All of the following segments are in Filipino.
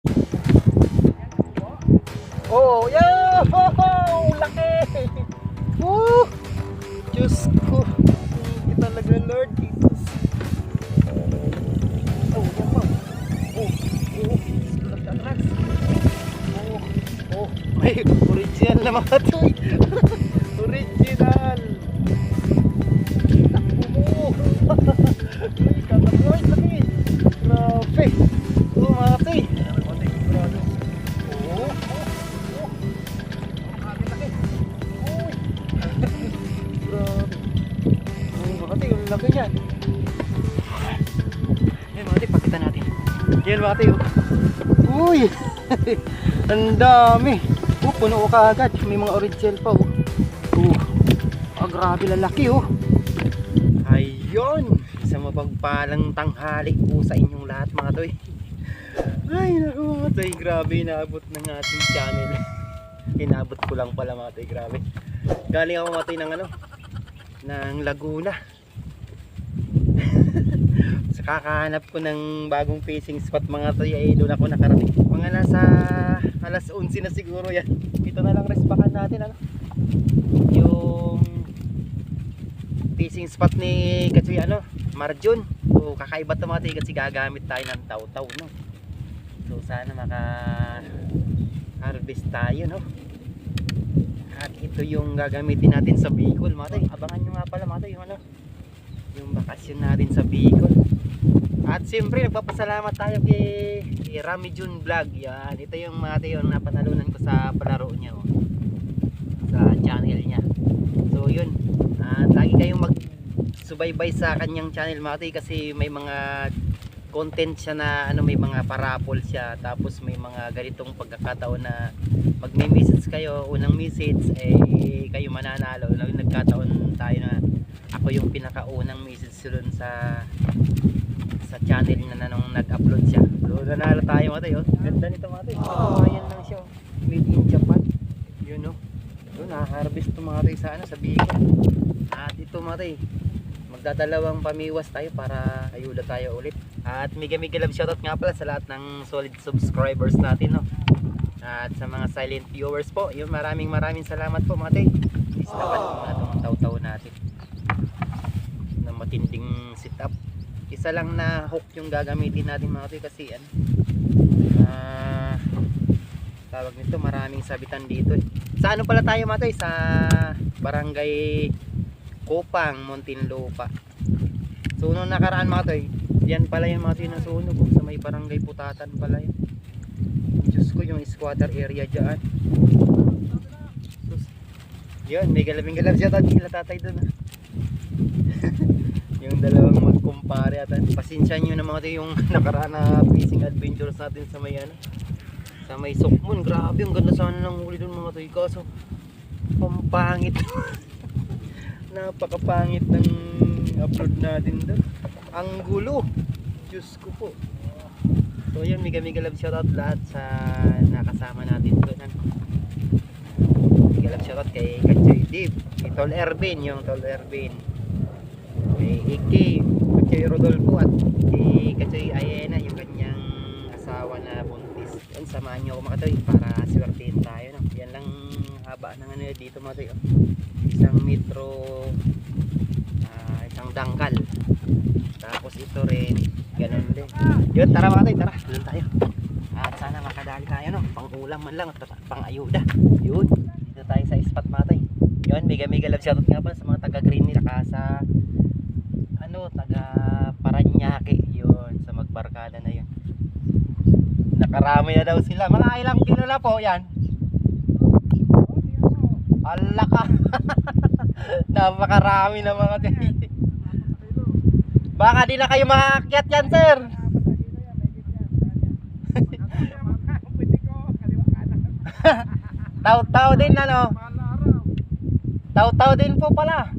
Oh, yeah! Oh, laki! Woo! Diyos ko. Thank you talaga, Lord Jesus. Oh, yan pa. May original na mga toy. Original. Takbo mo. Uy, katakloy, laki. Grabe. Oh, mga toy. Grabe. Grabe. Makati, yung laki niyan. Yan Makati, pakita natin. Yan Makati. Uy! Ang dami. Puno ka agad. May mga original pa. Grabe lalaki Ayun. Isang mapagpalang tanghali po sa inyong lahat mga toy. Ay naku mga toy. Grabe inaabot ng ating channel. Inabot ko lang pala mga toy. Grabe. Galing ako mga toy ng Laguna. Sa kakahanap ko ng bagong fishing spot mga toy ay doon ako nakarating. Mga nasa alas 11 na siguro yan. Ito na lang respakan natin yung fishing spot ni kasi Marjun. Kakaiba ito mga toy kasi gagamit tayo ng taw-taw So sana maka harvest tayo At ito yung gagamitin natin sa Bicol mga toy. Abangan nyo nga pala mga toy yung bakasyon natin sa Bicol. At siyempre nagpapasalamat tayo kay Rami Jun Vlog. Yan, ito yung mga toy yung napanalunan ko sa palaro niya sa channel niya. So yun, lagi kayong magsubaybay sa kanyang channel mga toy kasi may mga content siya na may mga parapol siya, tapos may mga ganitong pagkakataon na magme-message kayo, unang message kayo mananalo. Nagkataon tayo na ako yung pinakaunang message doon sa channel na nung nag-upload siya. So nanalo tayo mga tayo. Ganda nito mga tayo. Ayan lang siya. Made in Japan. Yun So na-harvest to mga tayo sa Bicol. At ito mga tayo, magdadalawang pamiwas tayo para ayuda tayo ulit. At mega love shoutout nga pala sa lahat ng solid subscribers natin At sa mga silent viewers po, yun, maraming salamat po mga tayo. Islawan po na itong taw-taw natin na matinding setup. Isa lang na hook yung gagamitin natin mga tayo kasi tawag nito, maraming sabitan dito Sa ano pala tayo mga tayo? Sa Barangay Kupang, Muntinlupa. So nung nakaraan mga tayo, yan pala yung mga tayo nasunog sa may Barangay Putatan pala yun. Diyos ko, yung squatter area dyan. Yun, may galabing-galab siya nila tatay dun yung dalawang magkumpare at pasensya nyo na mga tayo yung nakaraan na fishing adventures natin sa may sa may Sokmon. Grabe, ang ganda sana ng huli dun mga tayo, kaso pampangit. Napakapangit ng upload natin dun. Ang gulo, Diyos ko po. So yun, mega love shoutout lahat sa nakasama natin doon. Mega love shoutout kay Kachoy Dave, kay Tol Ervin, yung Tol Ervin, kay Iki, Kachoy Rodolfo, at kay Kachoy Ayena, yung kanyang asawa na buntis. Yan, samahan nyo ako mga toy para swertein tayo Yan lang haba ng dito mga toy Isang metro, isang dangkal. Tapos ito rin, ganun din. Yun, tara mga toy, tara, doon tayo. At sana makadali tayo pang ulam man lang at pang ayuda. Yun, dito tayo sa spot mga toy. Yun, mega love shoutout nga pala sa mga taga Green nila sa taga Paranaque. Yun, sa magbarkada na yun. Nakarami na daw sila. Mga ilang kilo na po yan? Ala ka. Napakarami na mga toy. Baka di na kayo makaakyat yan, sir. Taw-taw din Taw-taw din po pala.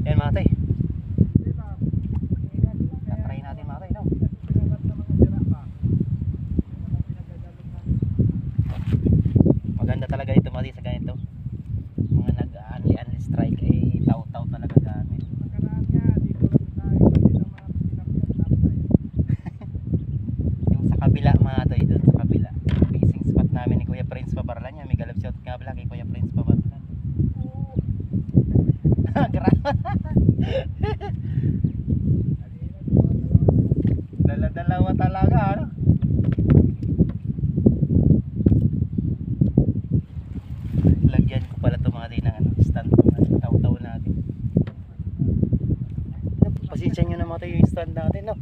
Yan mga tay. Try natin mga tay Maganda talaga ito mga tay sa ganito. Mga nag-unli strike taw-taw talaga gamit. kabila mga toy, doon sa kabila. Fishing spot namin ni Kuya Prince Pabarlan niya. May galap shot nga pala kay Kuya Prince Pabarlan. Dala-dalawa talaga ano. Lagyan ko pala ito mga din ng ano, stand ng taw-taw natin. Pasensya nyo na mga tayo yung stand natin, no?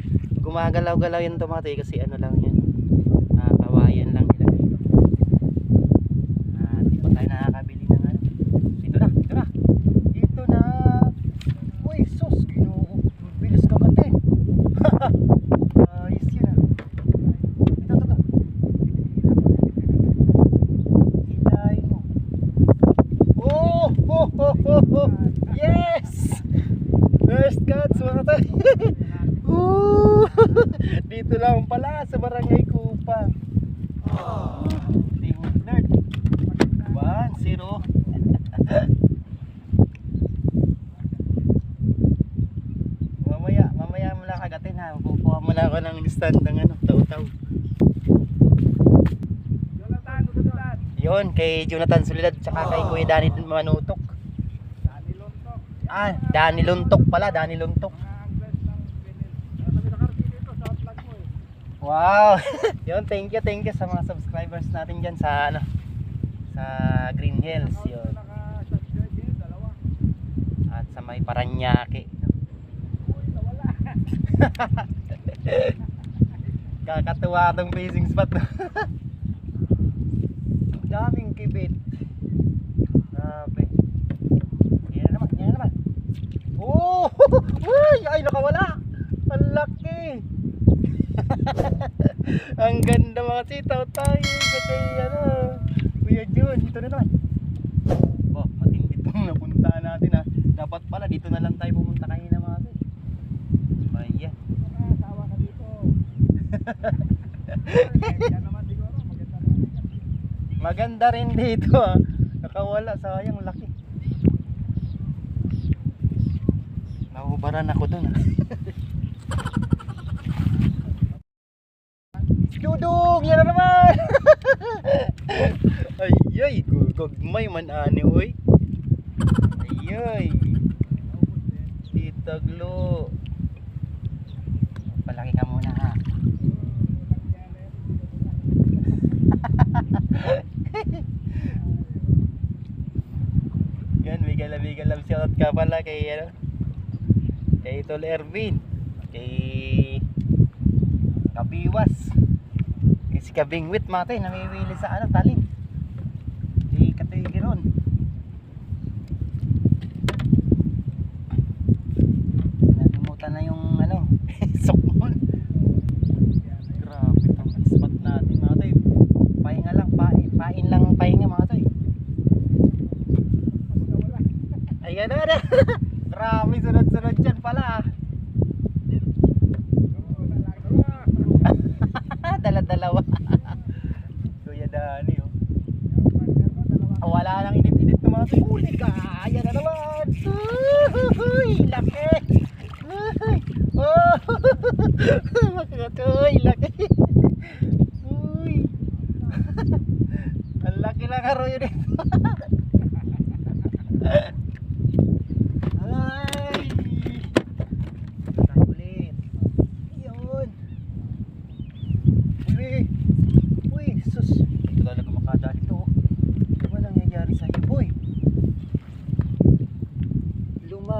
Gumagalaw-galaw yung tomato kasi ano lang yan, kawayan lang nilagay. Di pa tayo nakakabili ng ano. Dito na. Uy sus, bilis kagatin. Ayos yun ah. Ito. Hilahin mo. Oh! Yes! First cuts mga tayo. Dito lang pala sa Barangay Kupang. Team Nerd 1-0. Mamaya mo lang kagatin ha. Kukuha mo na ako ng stand ng ano, taw-taw. Yun, kay Jonathan Soledad tsaka kay Kuya Danny Manutok. Danny Luntok pala, Danny Luntok. Wow. Yun, thank you sa mga subscribers natin diyan sa ano, sa Green Hills 'yun. At sa may Paranaque. Kakatuwa tong fishing spot. Daming kibit. Grabe. Yan naman. Oh! Ay, nakawala. Ang laki. Ang ganda mga sitaw tayo kasi ano, Kuya Jun, dito na naman. Matindi itong napuntahan natin ha. Dapat pala dito na lang tayo pumunta kanina mga tayo. Ayan. Sawa ka dito. Maganda rin dito ha. Nakawala, sayang laki. Nahubaran ako dun ha. Dudong! Yan na naman! Ayay! Gugugmay man ani oy! Ayay! Titaglo! Palaki ka muna ha! Yan, may galab shoutout ka pala kay ano? Kay Tol Ervin, kay Kabiwas, kay si Kabingwit mate, namimili sa ano, talim. Di Katoy Giron. Nalimutan na yung ano, sokmon. Grabe itong spot natin mate. Pahinga lang, pain lang ang pahinga mga toy. Ayan na. Grabe, sunod-sunod dyan pala. Dala-dalawa. Kuya Dani oh. Wala nang init-init na mga huli ka. Ayan na naman. Uy, laki. Oh, makakatoy, laki. Uy. Ang laki lang karo yun eh.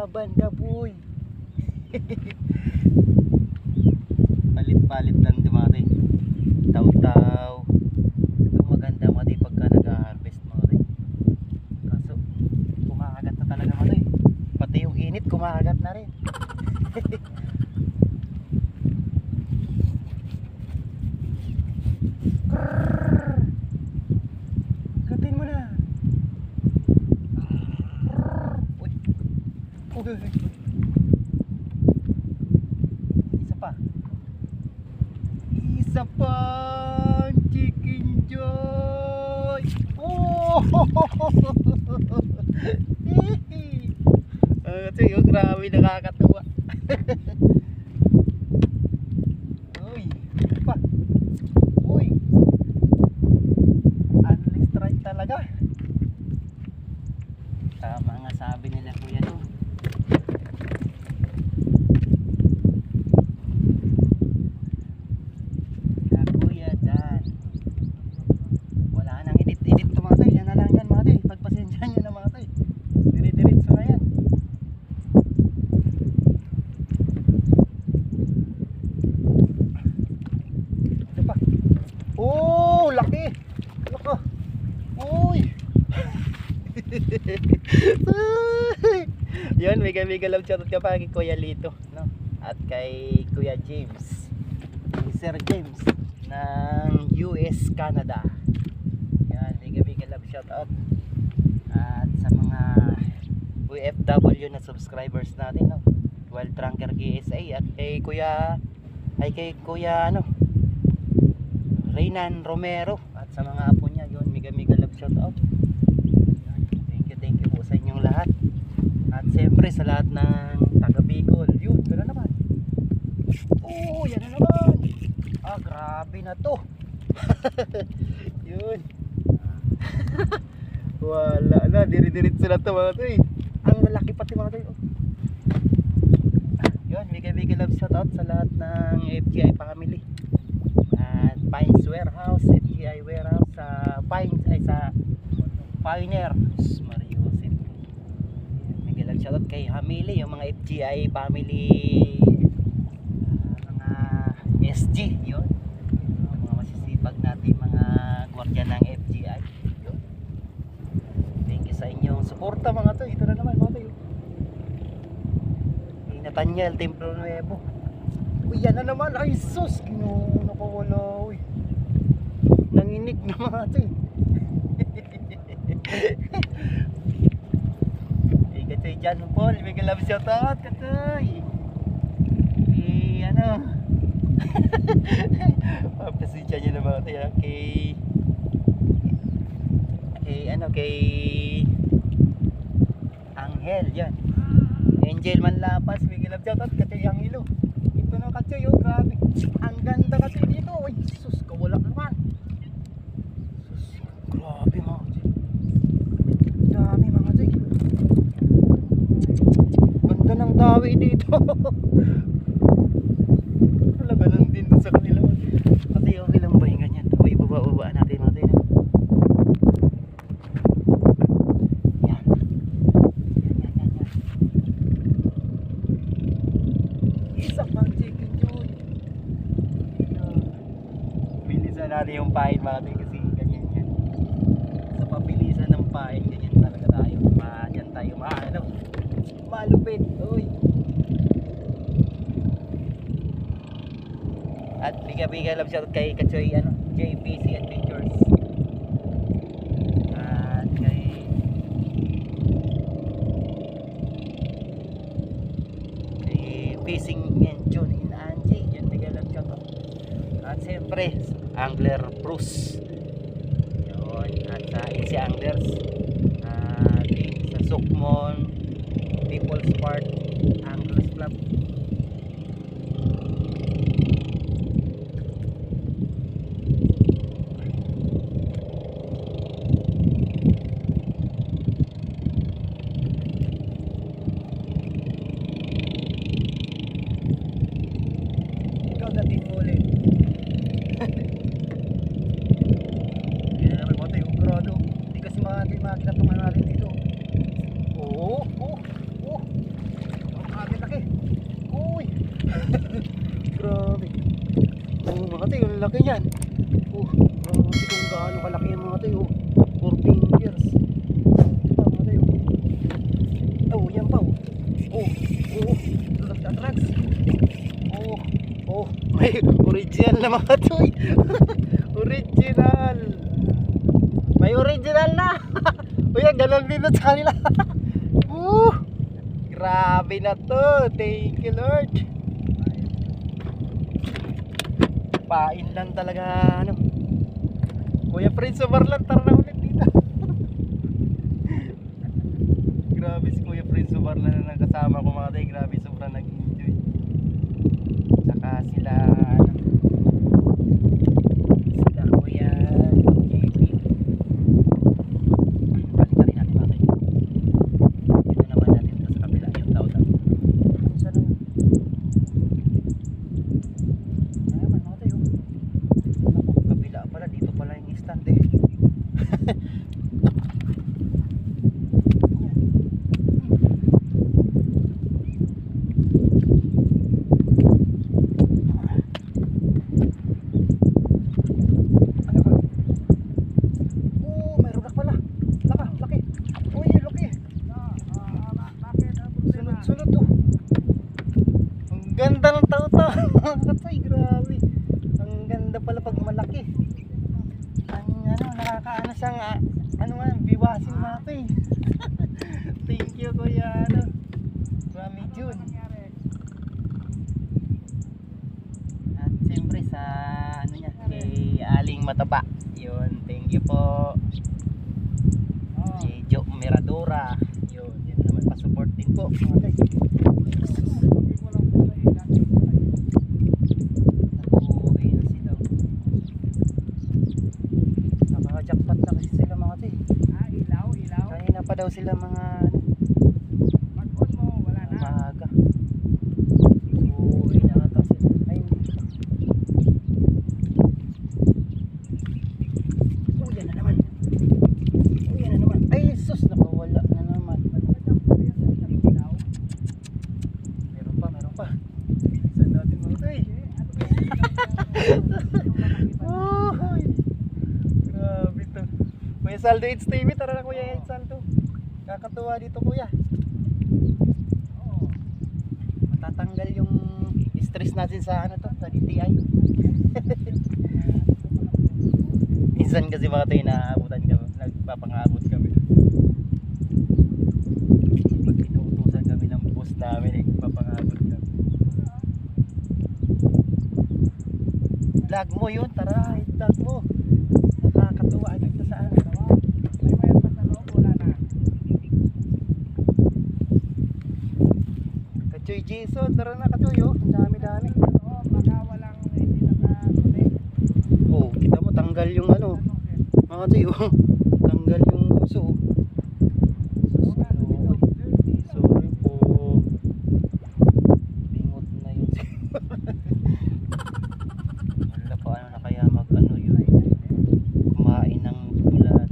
Banda boy. Palit-palit lang dumati. Taw-taw. Ito maganda mati pagka nag-harvest mo rin. Kaso kumakagat na talaga mo rin. Pati yung init kumakagat na rin. Gatin mo na. Isa pa chicken joy. Oh! Kasi yung grabe nakakatuwa. Uy, isa pa. Yun, mega love shoutout ka pa kay Kuya Lito, no? At kay Kuya James, kay Sir James ng US, Canada. Yan, mega love shoutout. At sa mga OFW na subscribers natin, no? Wild Trunker KSA, at kay Kuya ano, Reynan Romero, at sa mga apo niya, yun, mega love shoutout. Thank you po sa inyong lahat. At siyempre sa lahat ng taga Bicol, yun, gano'n naman. Oh, yan na naman. Ah, grabe na to. Yun. Wala na, diri-diritso na to mga to eh. Ang lalaki pati mga to eh. Yun, mega love shoutout sa lahat ng FGI family. At Pines Warehouse, FGI Warehouse sa Pines, ay sa Pioneer, Mario City. Mega love shoutout kay Hamili, yung mga FGI family, mga SG, yun. Mga masisipag natin mga gwardiya ng FGI. Yun. Thank you sa inyong suporta mga to. Ito na naman mga to. Nathaniel Templo Nuevo. Uy, yan na naman. Ay sus, kinuno ko wala. Uy, nanginig na mga to eh. Katoy John Paul, mega love shoutout Katoy. Ano papasensya nyo na mga to ya. Kay Angel, yan. Angel Manlapas, mega love shoutout Katoy Angelo. Ito na Katoy, oh, grabe. Ang ganda Katoy dito. Uy, sus, kawala naman. Sus, grabe mga Katoy. Dami mga Katoy. Ganda ng dawi dito. Talaga lang din sa kanila. Ate, okay lang ba yung ganyan? Uy, baba natin mga Katoy. Yan. Isa pang chicken joy. Bilisan natin yung pain mga Katoy kasi ganyan yan. Sa pabilisan ng pain, ganyan talaga tayo. Diyan tayo malupit. Uy. At biga love shoutout kay Kachoy JPC Adventures. At kay Fishing Engine in Angie, yun, biga love shoutout. At siyempre Angler Bruce, yun. At sa Easy Anglers, at sa Sukmon People's Park Anglers Club. Ikaw dating ulit. Hindi na naman mga tayo grado. Hindi kasi makakinatungan natin dito. Oo. Ang laki. Uy. Grabe. Mga tayo, ang laki yan. Grabe kung gaano kalaki yung mga tayo. 4 fingers. Mga tayo. Yan pa. Nagtatrax. May original na mga toy. Original. May original na. Uy, ganun din sa kanila. Grabe na to. Thank you Lord. Pain lang talaga Kuya Prince Subarlan, tara na ulit dito. Grabe si Kuya Prince Subarlan na nakasama ko mga tayo. Grabe, sobrang nag-enjoy. Saka sila Kuya JP. Balik rin natin mga tayo. Dito naman natin ito sa kabila yung tao. Sana naman mga tayo. Kabila pala, dito pala yung stand eh. ano siyang, ano nga, biwasin mapa eh. Thank you kuya, ano, Mami June. At siyempre sa, ano niya, kay Aling Mataba. Yun, thank you po. Si Jo Miradora. Yun, yun naman, pa-support din po. Okay. Jackpot na kasi sila mga tay. Ilaw. Kanina pa daw sila mga Pag-on mo, wala na. maaga. Uwi na ata sila. Ay hindi. Uwi na naman. Ay sus, nakawala na naman. Meron pa. Saan natin mga tay? Grabe to. Kuya Saldo It's TV, tara na Kuya Saldo. Kakatuwa dito kuya. Matatanggal yung stress natin sa ano to, sa DTI. Minsan kasi mga tayo naaabutan kami, nagpapangabot kami. Pag inuutusan kami ng boss namin, papangabot kami. Vlog mo yun, tara, vlog mo. Nakakatuwa dito sa ano. May mayroon pa sa loob, wala na. Kachoy Jason, tara na Kachoy oh. Ang dami-dami. Oo, baka walang hindi naka-connect. Oh, kita mo tanggal yung ano. Mga Kachoy oh. Tanggal yung uso. Sorry po. Bingot na yun. Wala pa ano na kaya mag ano yun. Kumain ng ulan.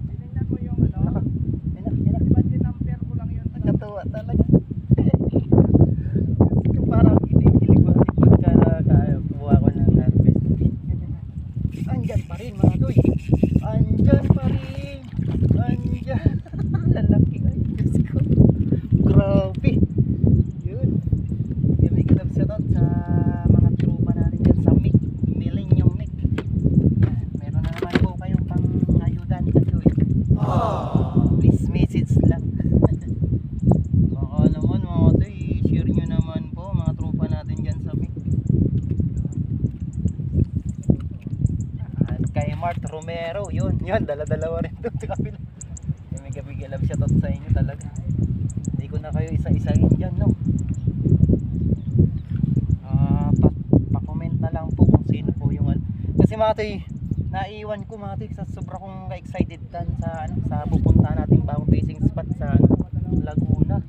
Tinignan mo yung ano. Ina. Diba tinamper ko lang yun? Nakatawa talaga. Parang inikilig mo pagka kuha ko ng harvest. Andyan pa rin mga doy. Andyan pa rin. Andyan. Lalaki ay Diyos ko. Grabe. Yun. Kami kalab siya doon sa mga tropa natin dyan sa MIC. Millennium MIC. Meron na naman po kayong pang ayuda ni Kachoy. Please message lang. Baka naman mga tayo, i-share nyo naman po mga tropa natin dyan sa MIC. At kay Mart Romero, yun, dala-dalawa rin doon sa kapila. Kami galab siya tot sa inyo talaga. Hindi ko na kayo isa-isahin dyan, no? Pa-comment na lang po kung sino po yung ano. Kasi mga tayo, naiwan ko mga tayo sa sobra kong excited dan sa ano, sa pupunta nating bagong fishing spot sa ano, Laguna.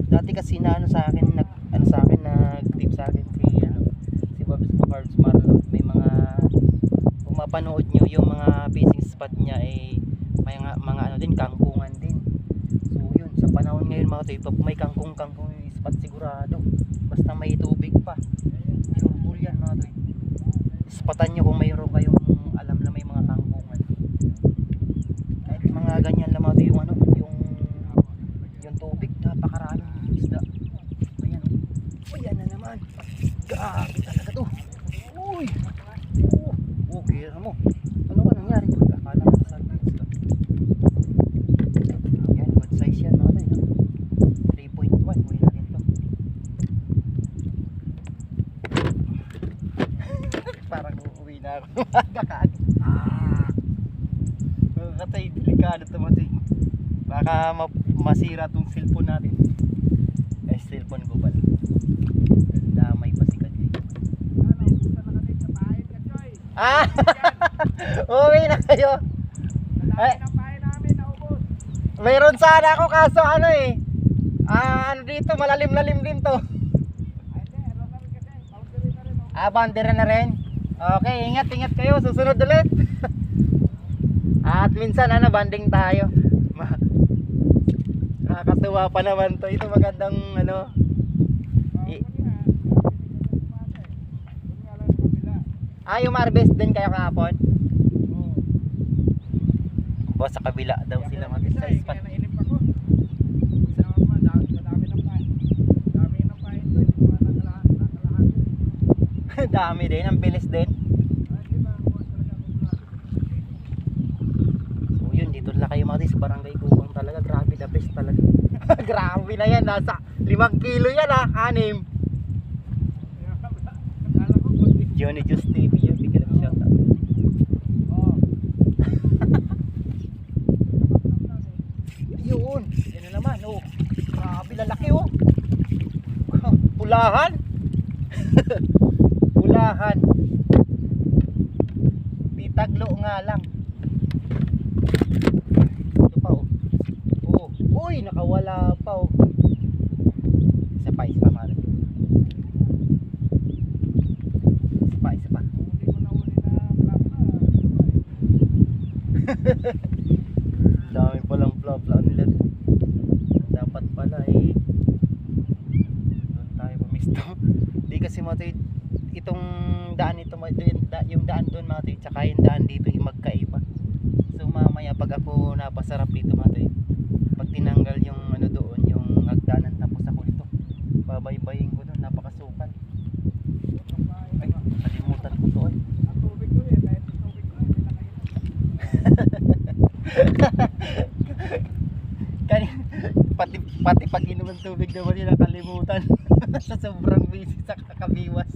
Dati kasi na ano sa akin nag-tip sa akin si Bob's Cards Marlon. May mga kung mapanood nyo yung mga fishing spot niya may mga ano din, kangkungan din. So yun, sa panahon ngayon mga tayo, may kangkung yung spot sigurado. Basta may tubig pa. Pure bull yan mga tayo. Spotan nyo kung mayroon kayong alam na may mga kangkungan. Kahit mga ganyan lang mga tayo, yung ano, yung tubig, napakaraming isda. Ayan, ayan na naman. Grabe talaga to. Uy, okay mo. Ano ka nangyari? Akala ko sa isda. Yan, good size yan mga tayo. 3.1, uwi natin to. Parang uuwi na ako. Kakaagad. Katay, delikado ito mga tayo. Baka masira tong cellphone natin. Cellphone ko pala. Damay pa si Kachoy. Uwi na kayo. Ay, mayroon sana ako kaso ano ano dito, malalim-lalim din to. Boundary na rin. Okay, ingat kayo, susunod ulit. At minsan banding tayo. Nakakatuwa pa naman to. Ito magandang ano. Yung harvest din kayo kahapon? Boss, sa kabila daw sila mag-isa spot. Dami din, ang bilis din. barangay Kubang talaga. Grabe, the best talaga. Grabe na yan, nasa 5 kilo yan ha, 6. Akala ko kunti. Johnny Juice TV yun, bigyan ng shout out. Oh. Yun, yan na naman, oh. Grabe, lalaki oh. Pulahan. Pulahan. Titaglo nga lang. Ito pa oh. Oh, uy, nakawala pa oh. Isa pa mara. Isa pa. Hindi mo nahuli na plapa. Dami palang plapla nila. Dapat pala eh. Doon tayo pumisto. Di kasi mga itong daan ito, yung daan doon mga tayo, tsaka yung daan dito yung magkaiba. So mamaya pag ako napasarap dito mga tayo, pag tinanggal yung ano doon, yung hagdanan, tapos ako ito, babaybayin ko doon, napakasukal. Ay, kalimutan ko to eh. Ang tubig ko eh, kahit ang tubig ko hindi na kayo. Pati pag inom ng tubig naman nila kalimutan. Sa sobrang busy sa kakabiwas.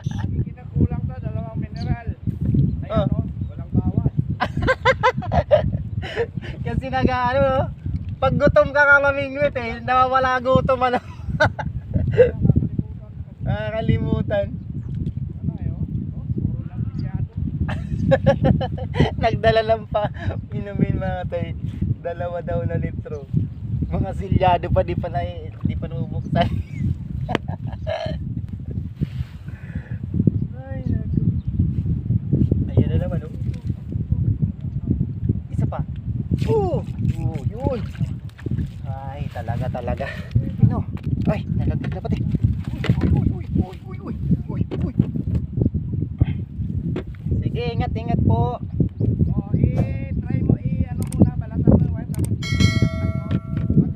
Lagi kinakulang to, 2 mineral. Ay Oh. ano, walang bawas. Kasi nag-ano, pag gutom ka ka mamingwit eh, nawawala gutom ano. Nakakalimutan ko. Nakakalimutan. Ano eh, oh, puro lang bisyado. Nagdala lang pa inumin mga tay. 2 daw na litro. Mga silyado pa, di pa nabubuksan. Ay, naku. Ayan na naman, oh. Isa pa. Yun. Ay, talaga. Ano? Ay, nalagdag na pati. Uy. Sige, ingat po. Oh, try mo ano muna, balatan mo yung wire, tapos itaktak mo.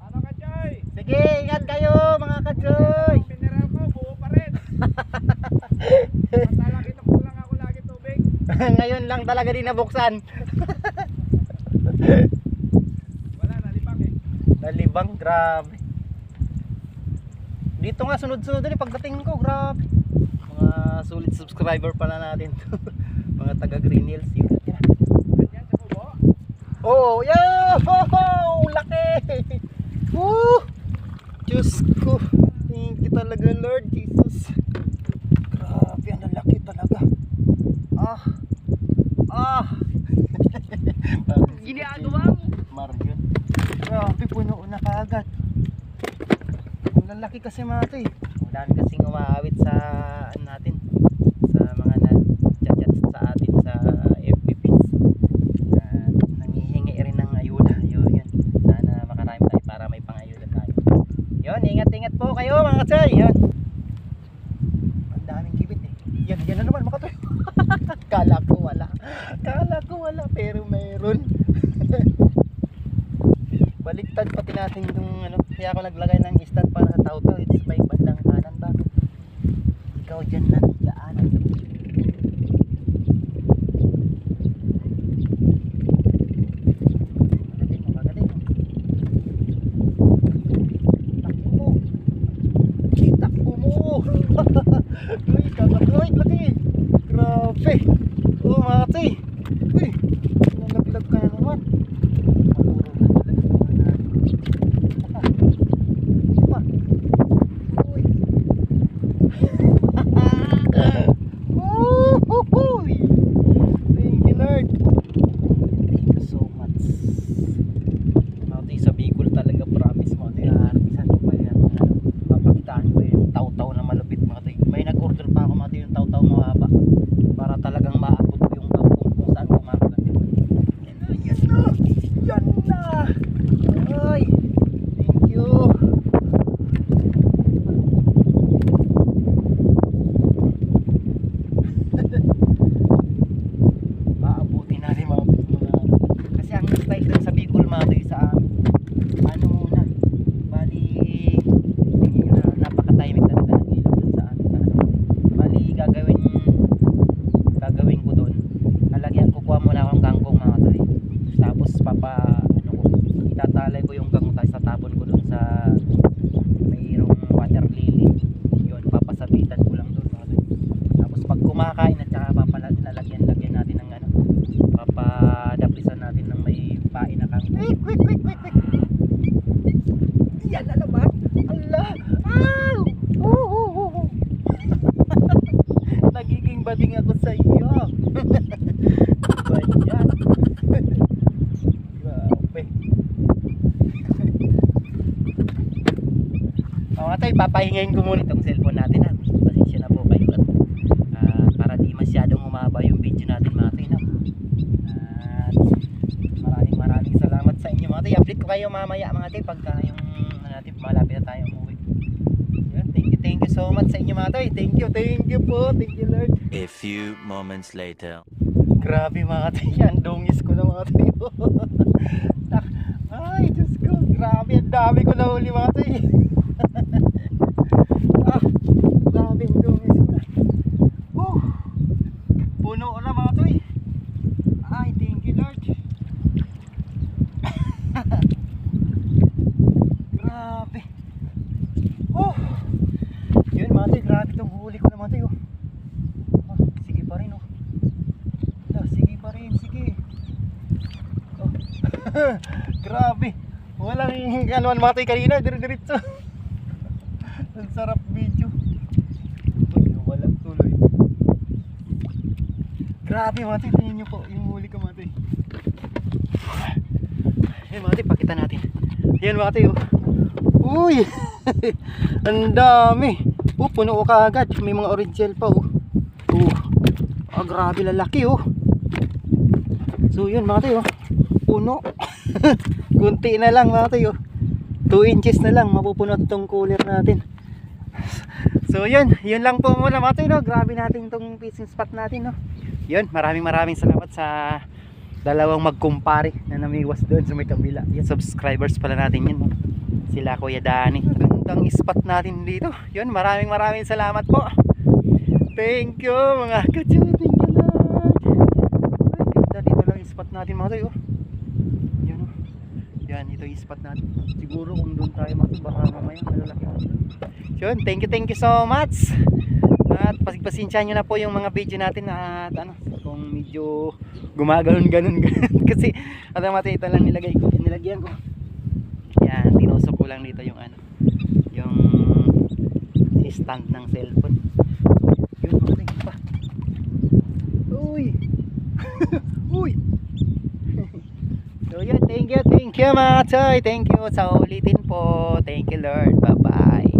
Ano ka, Joy? Sige, ingat kayo mga kachoy. Ang mineral ko, buo pa rin. Matala kinukulang ako lagi tubig. Ngayon lang talaga din nabuksan. Wala, nalibang eh. Nalibang, grabe. Dito nga sunod-sunod din pagdating ko, grabe. Mga sulit subscriber pala natin to. Mga taga Green Hills. Andyan sa kubo. Oh, yo! Laki! Woo! Diyos ko. Thank you talaga, Lord Jesus. Grabe, ang laki talaga. Ginagawa mo. Marion. Grabe, puno na kaagad. Ang lalaki kasi mga ito eh. Ang dami kasing umaawit sa ano natin, sa mga chat sa atin sa FB feeds. Nangihingi rin ng ayuda. Yun. Sana makarami tayo para may pangayuda tayo. Yun, ingat po kayo mga katsay. Yun. Ang daming kibit eh. Yan na naman mga katoy. Kala ko wala pero mayroon. Baliktad pati natin yung ano, kaya ako naglagay ng stand para sa tao-tao. It's by bandang kanan. Bakit? Ikaw dyan na daanan. Magaling. Takbo mo. Uy, kakatoy, laki. Grabe. Oh, mga katay. Uy, nalaglag ka na naman. Mga tay, papahingayin ko muna itong cellphone natin ha. Pasensya na po kayo at para di masyadong umaba yung video natin mga tay na. At maraming salamat sa inyo mga tay. Update ko kayo mamaya mga tay pagka yung natin malapit na tayo umuwi. Yun, thank you so much sa inyo mga tay. Thank you po. Thank you Lord. A few moments later. Grabe mga tay, ang dungis ko na mga tay. Ay, Diyos ko, grabe, ang dami ko na huli mga tay. Grabe, ang dungis ko na. Puno na mga tay. Ay, thank you Lord. Grabe. Yun mga tay, grabe itong huli ko na mga tay. Sige pa rin sige pa rin, sige. Grabe. Walang anuan mga tay kanina, dire-diretso. Ang sarap video. Wala tuloy. Grabe mga tay, tingnan nyo po yung huli ko mga tay. Ayan mga tay, pakita natin. Ayan mga tay Uy! Ang dami. Puno ka agad. May mga original pa grabe lalaki So yun mga tay puno. Kunti na lang mga tay 2 inches na lang mapupuno itong cooler natin. So yun lang po muna mga tay Grabe natin itong fishing spot natin Yun, maraming salamat sa dalawang magkumpare na namiwas doon sa may kabila. Yan, subscribers pala natin yun Sila Kuya Dani. Gandang spot natin dito. Yun, maraming salamat po. Thank you mga kachu. Thank you Lord. Ay, dito lang yung spot natin mga tay Yun Yan, ito yung spot natin. Siguro kung doon tayo mga tay, baka mamaya malalaki Yun, thank you so much. At pasensyahan nyo na po yung mga video natin at kung medyo gumaganon kasi ito lang nilagyan ko. Yan, tinusok ko lang dito yung yung stand ng cellphone. Yun mga tay pa. Uy. So yun, thank you mga tay. Thank you sa ulitin po. Thank you Lord. Bye bye.